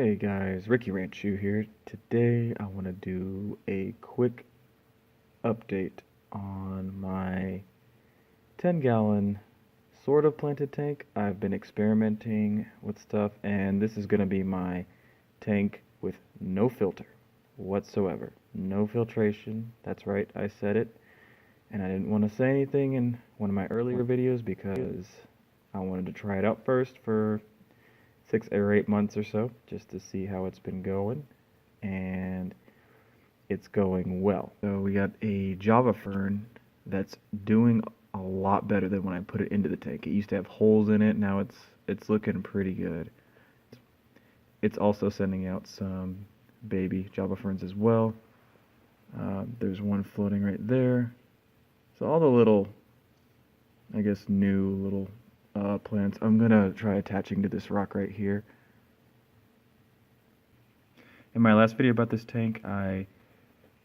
Hey guys, Ricky Ranchu here. Today I want to do a quick update on my 10-gallon sort of planted tank. I've been experimenting with stuff, and this is going to be my tank with no filter whatsoever. No filtration. That's right, I said it. And I didn't want to say anything in one of my earlier videos because I wanted to try it out first for 6 or 8 months or so, just to see how it's been going, and it's going well. So we got a Java Fern that's doing a lot better than when I put it into the tank. It used to have holes in it. Now it's looking pretty good. It's also sending out some baby Java Ferns as well. There's one floating right there. So all the little, I guess, new little plants. I'm gonna try attaching to this rock right here. In my last video about this tank, I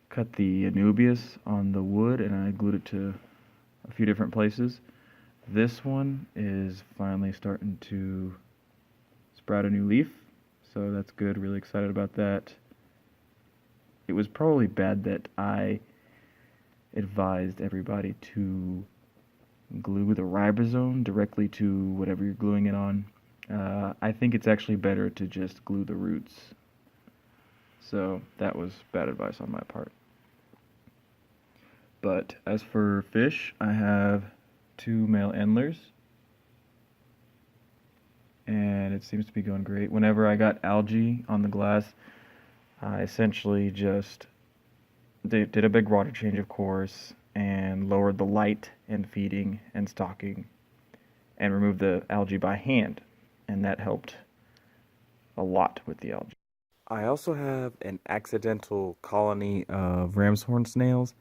cut the anubias on the wood and I glued it to a few different places. This one is finally starting to sprout a new leaf, so that's good. Really excited about that. It was probably bad that I advised everybody to glue the ribosome directly to whatever you're gluing it on. I think it's actually better to just glue the roots. So that was bad advice on my part. But as for fish, I have 2 male endlers, and it seems to be going great. Whenever I got algae on the glass, I essentially just did a big water change, of course, and lowered the light and feeding and stocking and removed the algae by hand, and that helped a lot with the algae. I also have an accidental colony of ramshorn snails,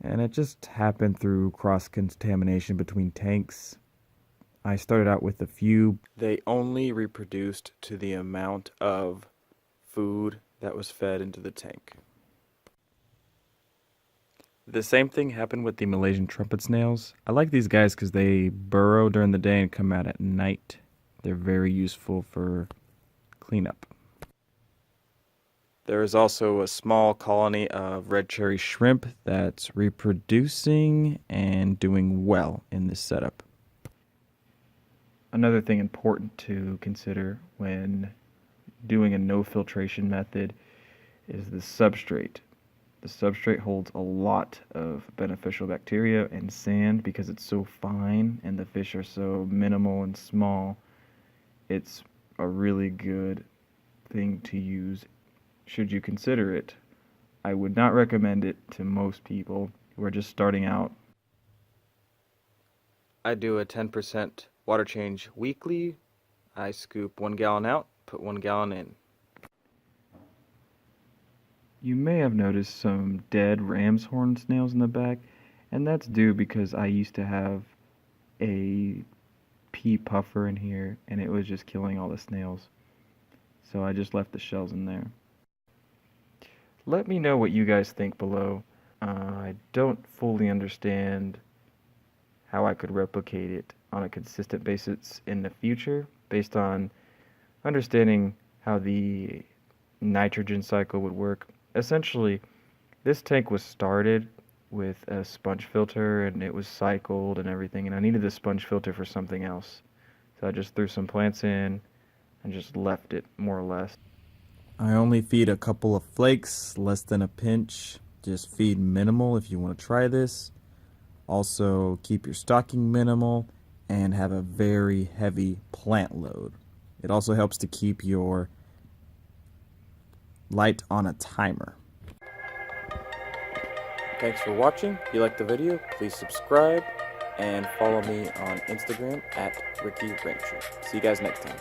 and it just happened through cross-contamination between tanks. I started out with a few. They only reproduced to the amount of food that was fed into the tank. The same thing happened with the Malaysian trumpet snails. I like these guys because they burrow during the day and come out at night. They're very useful for cleanup. There is also a small colony of red cherry shrimp that's reproducing and doing well in this setup. Another thing important to consider when doing a no filtration method is the substrate. The substrate holds a lot of beneficial bacteria and sand because it's so fine and the fish are so minimal and small. It's a really good thing to use should you consider it. I would not recommend it to most people who are just starting out. I do a 10% water change weekly. I scoop 1 gallon out, put 1 gallon in. You may have noticed some dead ramshorn snails in the back, and that's due because I used to have a pea puffer in here, and it was just killing all the snails. So I just left the shells in there. Let me know what you guys think below. I don't fully understand how I could replicate it on a consistent basis in the future, based on understanding how the nitrogen cycle would work. Essentially, this tank was started with a sponge filter and it was cycled and everything, and I needed the sponge filter for something else. So I just threw some plants in and just left it, more or less. I only feed a couple of flakes, less than a pinch. Just feed minimal if you want to try this. Also, keep your stocking minimal and have a very heavy plant load. It also helps to keep your light on a timer. Thanks for watching. If you liked the video, please subscribe and follow me on Instagram at Ricky Rancher. See you guys next time.